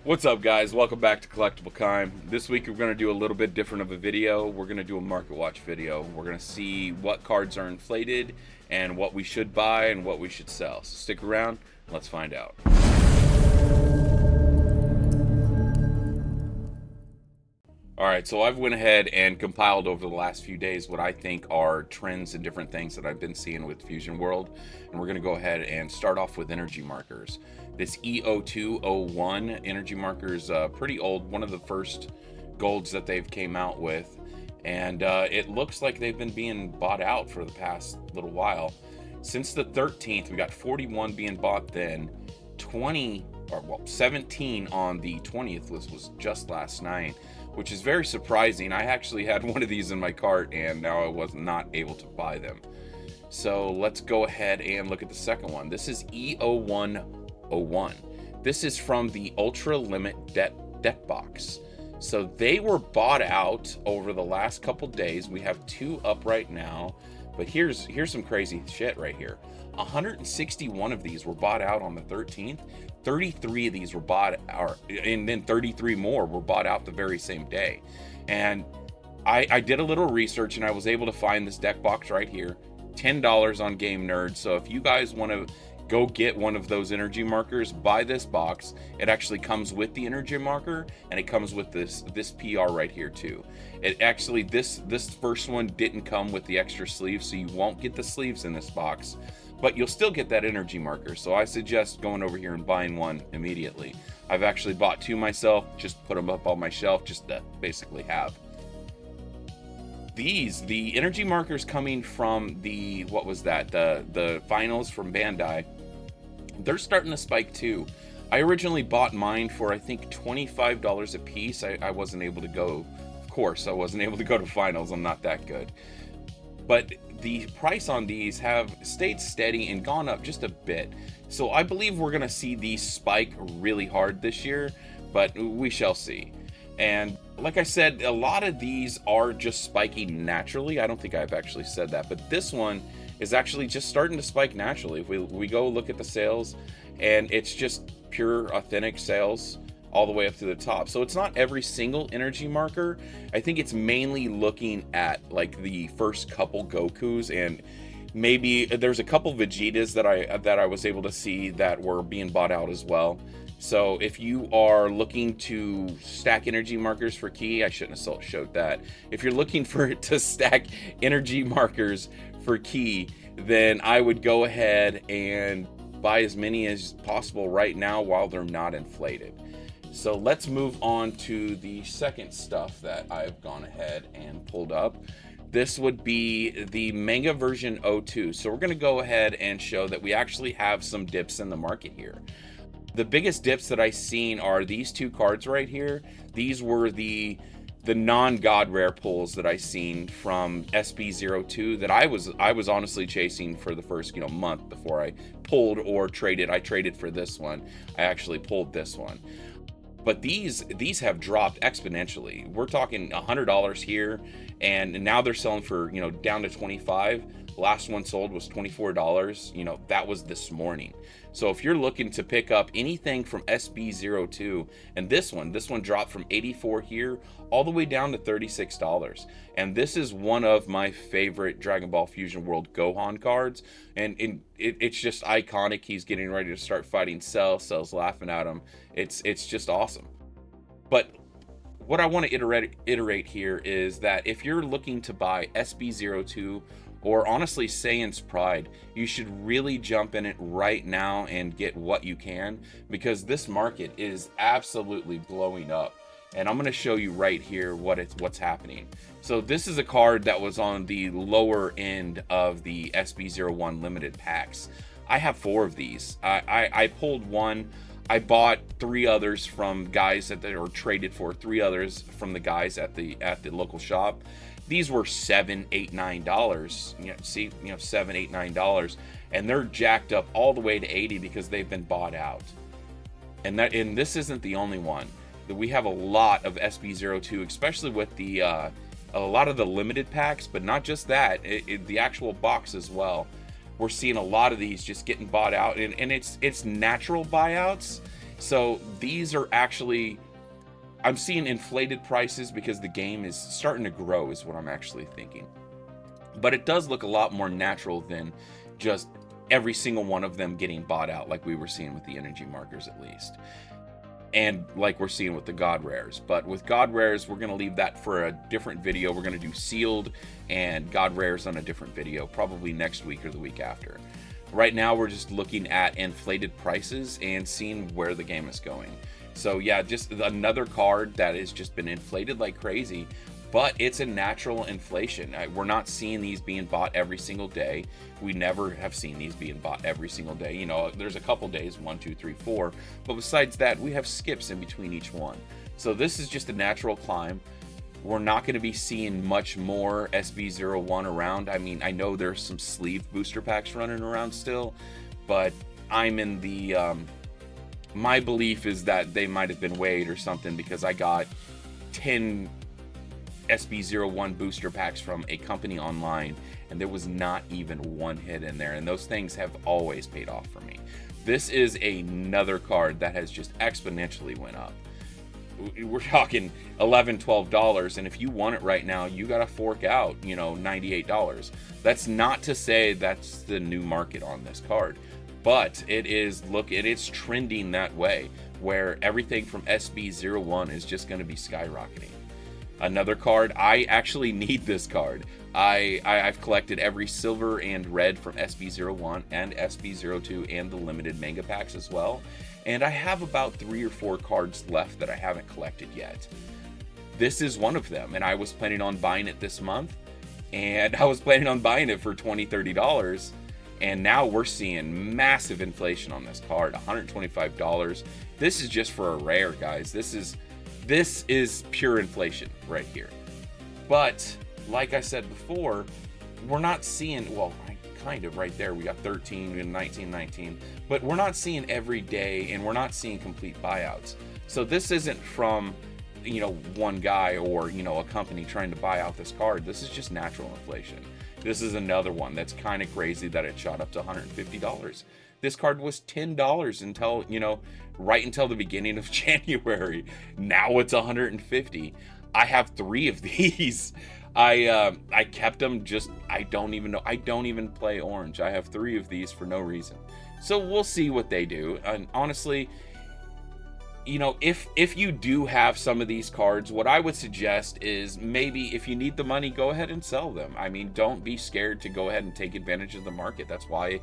What's up, guys? Welcome back to Collectible Khime. This week we're going to do a little bit different of a video. We're going to do a market watch video. We're going to see what cards are inflated and what we should buy and what we should sell. So stick around, let's find out. Alright, so I've went ahead and compiled over the last few days what I think are trends and different things that I've been seeing with Fusion World. And we're going to go ahead and start off with energy markers. This EP0201 energy marker is pretty old, one of the first golds that they've came out with. And it looks like they've been being bought out for the past little while. Since the 13th, we got 41 being bought then, 17 on the 20th was just last night, which is very surprising. I actually had one of these in my cart and now I was not able to buy them. So let's go ahead and look at the second one. This is E0101. This is from the Ultra Limit deck box. So they were bought out over the last couple days. We have two up right now, but here's some crazy shit right here. 161 of these were bought out on the 13th. 33 of these were bought out, and then 33 more were bought out the very same day. And I did a little research and I was able to find this deck box right here, $10 on Game Nerd. So if you guys want to go get one of those energy markers, buy this box. It actually comes with the energy marker and it comes with this PR right here too. It actually, this first one didn't come with the extra sleeves, so you won't get the sleeves in this box, but you'll still get that energy marker. So I suggest going over here and buying one immediately. I've actually bought two myself, just put them up on my shelf just to basically have. The energy markers coming from the, what was that, the finals from Bandai, they're starting to spike too. I originally bought mine for I think $25 a piece. I wasn't able to go, of course I wasn't able to go to finals, I'm not that good, but the price on these have stayed steady and gone up just a bit. So I believe we're gonna see these spike really hard this year, but we shall see. And like I said, a lot of these are just spiking naturally. I don't think I've actually said that, but this one is actually just starting to spike naturally. If we go look at the sales, and it's just pure authentic sales all the way up to the top. So it's not every single energy marker. I think it's mainly looking at like the first couple Gokus, and maybe there's a couple Vegetas that I was able to see that were being bought out as well. So if you are looking to stack energy markers for key, I shouldn't have showed that. If you're looking to stack energy markers for key, then I would go ahead and buy as many as possible right now while they're not inflated. So let's move on to the second stuff that I've gone ahead and pulled up. This would be the Manga version 02. So we're going to go ahead and show that we actually have some dips in the market here. The biggest dips that I've seen are these two cards right here. These were the non-god rare pulls that I seen from SB02 that I was honestly chasing for the first month before I pulled or traded. I traded for this one. I actually pulled this one. But these have dropped exponentially. We're talking $100 here, and now they're selling for down to $25. Last one sold was $24. That was this morning. So if you're looking to pick up anything from SB02, and this one dropped from 84 here all the way down to $36. And this is one of my favorite Dragon Ball Fusion World Gohan cards, and it's just iconic. He's getting ready to start fighting Cell. Cell's laughing at him. It's just awesome. But what I want to iterate here is that if you're looking to buy SB02 or honestly Saiyan's Pride, you should really jump in it right now and get what you can, because this market is absolutely blowing up. And I'm going to show you right here what's happening. So this is a card that was on the lower end of the SB01 limited packs. I have 4 of these. I pulled one. I bought 3 others from guys that or traded for 3 others from the guys at the local shop. These were $7, $8, $9. $7, $8, $9, and they're jacked up all the way to 80 because they've been bought out. And this isn't the only one. We have a lot of SB02, especially with the a lot of the limited packs, but not just that, the actual box as well. We're seeing a lot of these just getting bought out, and it's natural buyouts. So these are actually, I'm seeing inflated prices because the game is starting to grow, is what I'm actually thinking. But it does look a lot more natural than just every single one of them getting bought out, like we were seeing with the energy markers at least. And like we're seeing with the God Rares. But with God Rares, we're going to leave that for a different video. We're going to do sealed and God Rares on a different video, probably next week or the week after. Right now, we're just looking at inflated prices and seeing where the game is going. So yeah, just another card that has just been inflated like crazy, but it's a natural inflation. We're not seeing these being bought every single day. We never have seen these being bought every single day. You know, there's a couple days, 1, 2, 3, 4, but besides that, we have skips in between each one. So this is just a natural climb. We're not going to be seeing much more SB01 around. I mean, I know there's some sleeve booster packs running around still, but I'm in the, my belief is that they might have been weighed or something, because I got 10 SB01 booster packs from a company online, and there was not even one hit in there, and those things have always paid off for me. This is another card that has just exponentially went up. We're talking $11, $12, and if you want it right now, you gotta fork out, you know, $98. That's not to say that's the new market on this card, but it is, look, it is trending that way, where everything from SB01 is just going to be skyrocketing. Another card, I actually need this card. I've collected every silver and red from SB01 and SB02 and the limited manga packs as well. And I have about 3 or 4 cards left that I haven't collected yet. This is one of them, and I was planning on buying it this month, and I was planning on buying it for $20, $30, and now we're seeing massive inflation on this card, $125. This is just for a rare, guys. This is pure inflation right here. But like I said before, we're not seeing, well, kind of right there, we got 13 and 19, but we're not seeing every day, and we're not seeing complete buyouts. So this isn't from, you know, one guy or, you know, a company trying to buy out this card. This is just natural inflation. This is another one that's kind of crazy that it shot up to $150. This card was $10 until, you know, right until the beginning of January. Now it's $150. I have 3 of these. I kept them, just, I don't even know. I don't even play orange. I have 3 of these for no reason. So we'll see what they do. And honestly, you know, if you do have some of these cards, what I would suggest is maybe if you need the money, go ahead and sell them. I mean, don't be scared to go ahead and take advantage of the market. That's why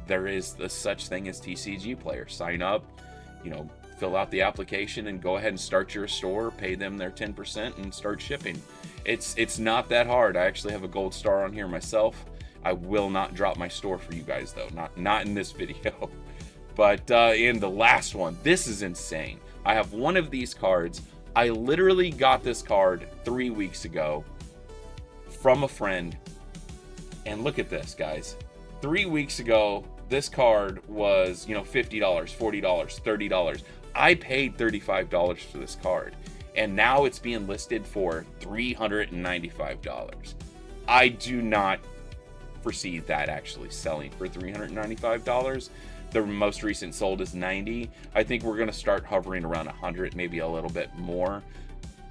there is the such thing as TCG players. Sign up, you know, fill out the application and go ahead and start your store, pay them their 10% and start shipping. It's not that hard. I actually have a gold star on here myself. I will not drop my store for you guys though, not in this video. But in the last one, this is insane. I have one of these cards. I literally got this card 3 weeks ago from a friend. And look at this, guys. 3 weeks ago, this card was, you know, $50, $40, $30. I paid $35 for this card, and now it's being listed for $395. I do not foresee that actually selling for $395. The most recent sold is $90. I think we're going to start hovering around $100, maybe a little bit more.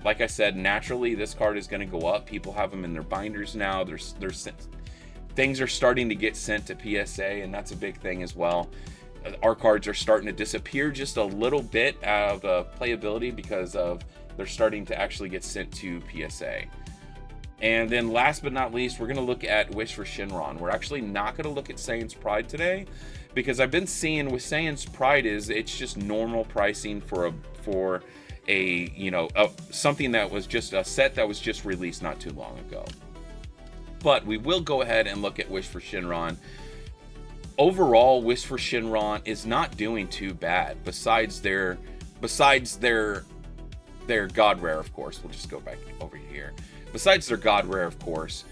Like I said, naturally, this card is going to go up. People have them in their binders now. There's things are starting to get sent to PSA, and that's a big thing as well. Our cards are starting to disappear just a little bit out of playability because of they're starting to actually get sent to PSA. And then last but not least, we're going to look at Wish for Shenron. We're actually not going to look at Saiyan's Pride today, because I've been seeing with Saiyan's Pride is it's just normal pricing for a you know, something that was just a set that was just released not too long ago. But we will go ahead and look at Wish for Shenron. Overall, Wish for Shenron is not doing too bad. Besides their God Rare, of course. We'll just go back over here. Besides their God Rare, of course,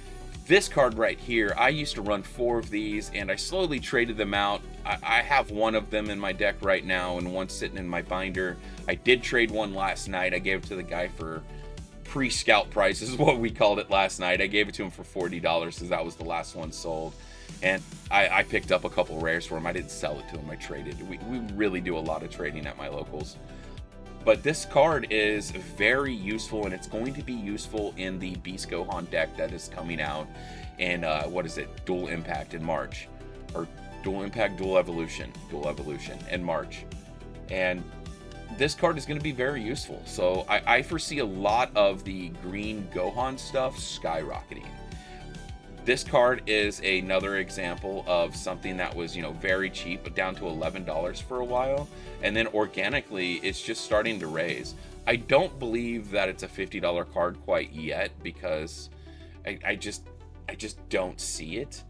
this card right here, I used to run 4 of these, and I slowly traded them out. I have 1 of them in my deck right now, and 1 sitting in my binder. I did trade 1 last night. I gave it to the guy for pre-scout price, is what we called it last night. I gave it to him for $40 because that was the last one sold. And I picked up a couple rares for him. I didn't sell it to him. I traded. We really do a lot of trading at my locals. But this card is very useful, and it's going to be useful in the Beast Gohan deck that is coming out in, what is it, Dual Impact in March. Or Dual Impact, Dual Evolution in March. And this card is going to be very useful. So I foresee a lot of the green Gohan stuff skyrocketing. This card is another example of something that was, very cheap, down to $11 for a while, and then organically it's just starting to raise. I don't believe that it's a $50 card quite yet, because I just don't see it.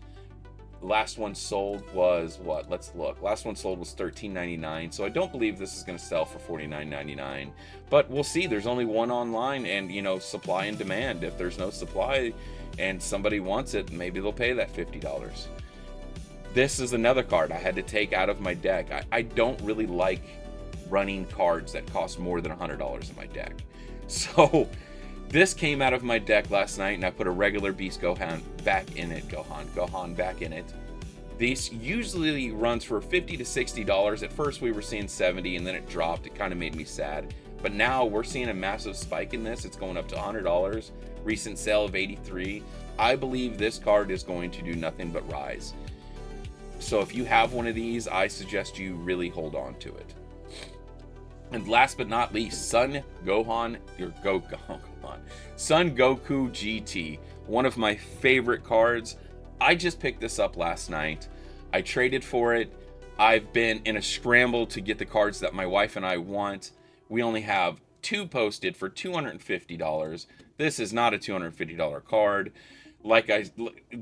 Last one sold was what? Let's look. Last one sold was $13.99, so I don't believe this is going to sell for $49.99. But we'll see. There's only one online, and supply and demand. If there's no supply and somebody wants it, maybe they'll pay that $50. This is another card I had to take out of my deck. I don't really like running cards that cost more than $100 in my deck. So this came out of my deck last night, and I put a regular Beast Gohan back in it. Gohan back in it. These usually runs for $50 to $60. At first we were seeing $70, and then it dropped. It kind of made me sad. But now we're seeing a massive spike in this. It's going up to $100. Recent sale of $83. I believe this card is going to do nothing but rise. So if you have one of these, I suggest you really hold on to it. And last but not least, Son Gohan GT, one of my favorite cards. I just picked this up last night. I traded for it. I've been in a scramble to get the cards that my wife and I want. We only have 2 posted for $250. This is not a $250 card.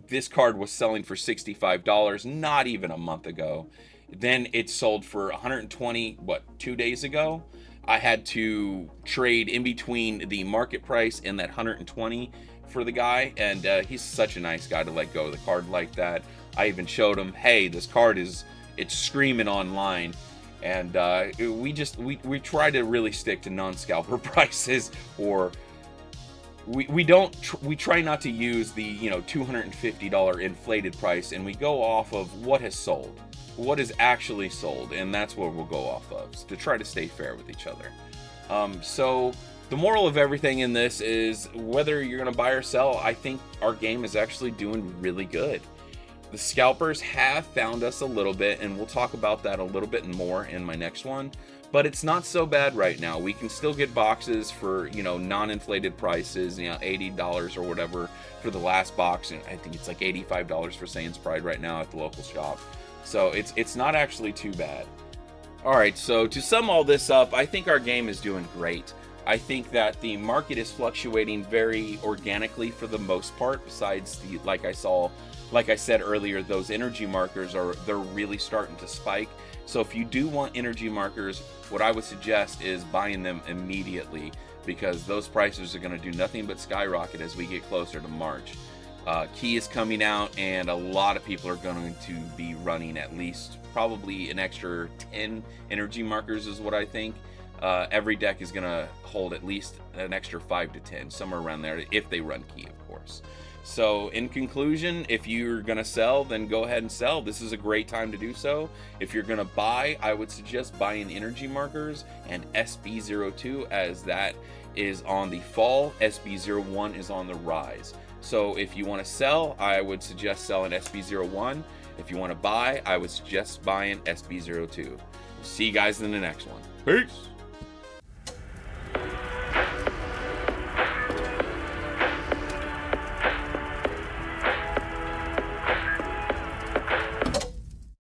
This card was selling for $65 not even a month ago. Then it sold for $120, 2 days ago? I had to trade in between the market price and that $120 for the guy, and he's such a nice guy to let go of the card like that. I even showed him, hey, this card it's screaming online. And we try to really stick to non-scalper prices, or we try not to use the $250 inflated price, and we go off of what has sold, what is actually sold, and that's what we'll go off of, to try to stay fair with each other. So the moral of everything in this is, whether you're gonna buy or sell, I think our game is actually doing really good. The scalpers have found us a little bit, and we'll talk about that a little bit more in my next one. But it's not so bad right now. We can still get boxes for, non-inflated prices, $80 or whatever for the last box. And I think it's like $85 for Saiyan's Pride right now at the local shop. So it's not actually too bad. All right, so to sum all this up, I think our game is doing great. I think that the market is fluctuating very organically for the most part, besides the, like I said earlier, those energy markers they're really starting to spike. So if you do want energy markers, what I would suggest is buying them immediately, because those prices are going to do nothing but skyrocket as we get closer to March. Key is coming out, and a lot of people are going to be running at least probably an extra 10 energy markers is what I think. Every deck is going to hold at least an extra 5 to 10, somewhere around there, if they run Key, of course. So in conclusion, if you're going to sell, then go ahead and sell. This is a great time to do so. If you're going to buy, I would suggest buying energy markers and SB02, as that is on the fall. SB01 is on the rise. So if you want to sell, I would suggest selling SB01. If you want to buy, I would suggest buying SB02. We'll see you guys in the next one. Peace!